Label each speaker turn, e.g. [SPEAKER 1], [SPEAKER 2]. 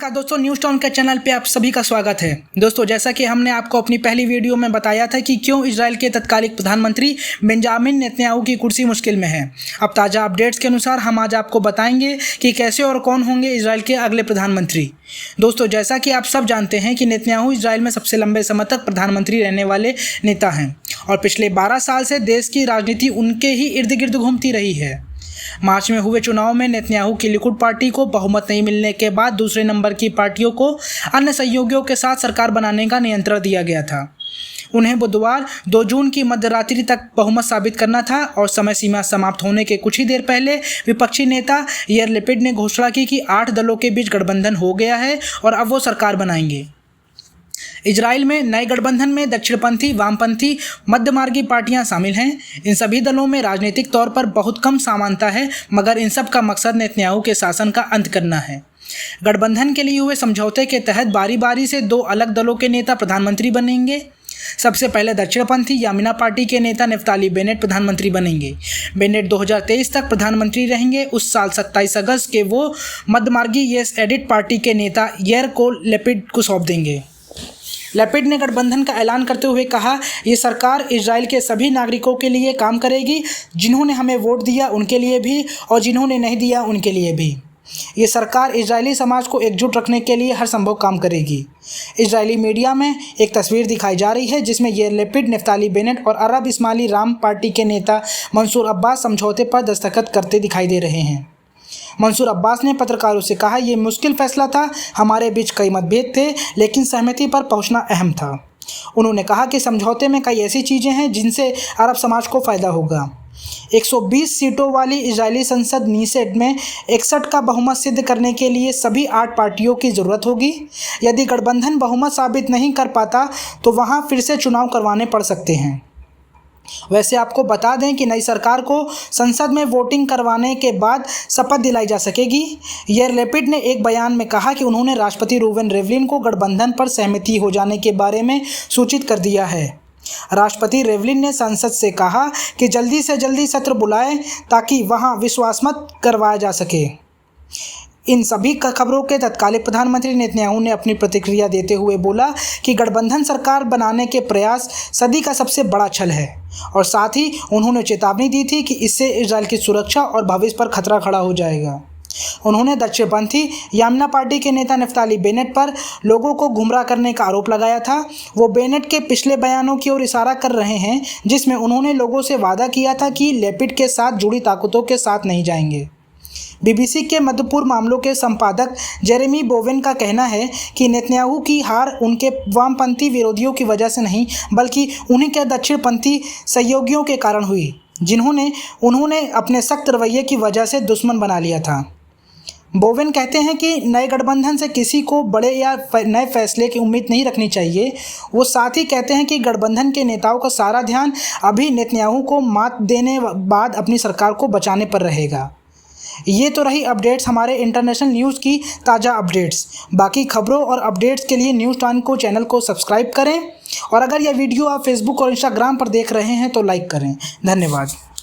[SPEAKER 1] नमस्कार दोस्तों, news town के चैनल पे आप सभी का स्वागत है। दोस्तों, जैसा कि हमने आपको अपनी पहली वीडियो में बताया था कि क्यों इजराइल के तत्कालिक प्रधानमंत्री बेंजामिन नेतन्याहू की कुर्सी मुश्किल में है। अब ताज़ा अपडेट्स के अनुसार हम आज आपको बताएंगे कि कैसे और कौन होंगे इजराइल के अगले प्रधानमंत्री। दोस्तों, जैसा कि आप सब जानते हैं कि नेतन्याहू इजराइल में सबसे लंबे समय तक प्रधानमंत्री रहने वाले नेता हैं और पिछले 12 साल से देश की राजनीति उनके ही इर्द गिर्द घूमती रही है। मार्च में हुए चुनाव में नेतन्याहू की लिकुड पार्टी को बहुमत नहीं मिलने के बाद दूसरे नंबर की पार्टियों को अन्य सहयोगियों के साथ सरकार बनाने का नियंत्रण दिया गया था। उन्हें बुधवार 2 जून की मध्यरात्रि तक बहुमत साबित करना था और समय सीमा समाप्त होने के कुछ ही देर पहले विपक्षी नेता यार लैपिड ने घोषणा की कि 8 दलों के बीच गठबंधन हो गया है और अब वो सरकार बनाएंगे। इजराइल में नए गठबंधन में दक्षिणपंथी, वामपंथी, मध्यमार्गी पार्टियां शामिल हैं। इन सभी दलों में राजनीतिक तौर पर बहुत कम समानता है, मगर इन सब का मकसद नेतन्याहू के शासन का अंत करना है। गठबंधन के लिए हुए समझौते के तहत बारी बारी से 2 अलग दलों के नेता प्रधानमंत्री बनेंगे। सबसे पहले दक्षिणपंथी यामिना पार्टी के नेता नफ्ताली बेनेट प्रधानमंत्री बनेंगे। बेनेट 2023 तक प्रधानमंत्री रहेंगे। उस साल 27 अगस्त के वो मध्यमार्गी येस एडिट पार्टी के नेता यार को लैपिड को सौंप देंगे। लैपिड ने गठबंधन का ऐलान करते हुए कहा, ये सरकार इजराइल के सभी नागरिकों के लिए काम करेगी, जिन्होंने हमें वोट दिया उनके लिए भी और जिन्होंने नहीं दिया उनके लिए भी। ये सरकार इजरायली समाज को एकजुट रखने के लिए हर संभव काम करेगी। इजरायली मीडिया में एक तस्वीर दिखाई जा रही है जिसमें यार लैपिड, नफ्ताली बेनेट और अरब इस्माइली राम पार्टी के नेता मंसूर अब्बास समझौते पर दस्तखत करते दिखाई दे रहे हैं। मंसूर अब्बास ने पत्रकारों से कहा, ये मुश्किल फैसला था, हमारे बीच कई मतभेद थे, लेकिन सहमति पर पहुंचना अहम था। उन्होंने कहा कि समझौते में कई ऐसी चीज़ें हैं जिनसे अरब समाज को फ़ायदा होगा। 120 सीटों वाली इजरायली संसद नीसेट में 61 का बहुमत सिद्ध करने के लिए सभी 8 पार्टियों की ज़रूरत होगी। यदि गठबंधन बहुमत साबित नहीं कर पाता तो वहाँ फिर से चुनाव करवाने पड़ सकते हैं। वैसे आपको बता दें कि नई सरकार को संसद में वोटिंग करवाने के बाद शपथ दिलाई जा सकेगी। यार लैपिड ने एक बयान में कहा कि उन्होंने राष्ट्रपति रूवेन रिवलिन को गठबंधन पर सहमति हो जाने के बारे में सूचित कर दिया है। राष्ट्रपति रिवलिन ने संसद से कहा कि जल्दी से जल्दी सत्र बुलाएं ताकि वहां विश्वासमत करवाया जा सके। इन सभी खबरों के तत्कालिक प्रधानमंत्री नेतन्याहू ने अपनी प्रतिक्रिया देते हुए बोला कि गठबंधन सरकार बनाने के प्रयास सदी का सबसे बड़ा छल है और साथ ही उन्होंने चेतावनी दी थी कि इससे इजराइल की सुरक्षा और भविष्य पर खतरा खड़ा हो जाएगा। उन्होंने दक्षिणपंथी यामिना पार्टी के नेता नफ्ताली बेनेट पर लोगों को गुमराह करने का आरोप लगाया था। वो बेनेट के पिछले बयानों की ओर इशारा कर रहे हैं जिसमें उन्होंने लोगों से वादा किया था कि लैपिड के साथ जुड़ी ताकतों के साथ नहीं जाएंगे। बीबीसी के मध्यपूर्व मामलों के संपादक जेरेमी बोवेन का कहना है कि नेतन्याहू की हार उनके वामपंथी विरोधियों की वजह से नहीं, बल्कि उन्हीं के दक्षिणपंथी सहयोगियों के कारण हुई, जिन्होंने उन्होंने अपने सख्त रवैये की वजह से दुश्मन बना लिया था। बोवेन कहते हैं कि नए गठबंधन से किसी को बड़े या नए फैसले की उम्मीद नहीं रखनी चाहिए। वो साथ ही कहते हैं कि गठबंधन के नेताओं का सारा ध्यान अभी नेतन्याहू को मात देने बाद अपनी सरकार को बचाने पर रहेगा। ये तो रही अपडेट्स, हमारे इंटरनेशनल न्यूज़ की ताज़ा अपडेट्स। बाकी खबरों और अपडेट्स के लिए न्यूज़ टाउन को चैनल को सब्सक्राइब करें और अगर यह वीडियो आप फेसबुक और इंस्टाग्राम पर देख रहे हैं तो लाइक करें। धन्यवाद।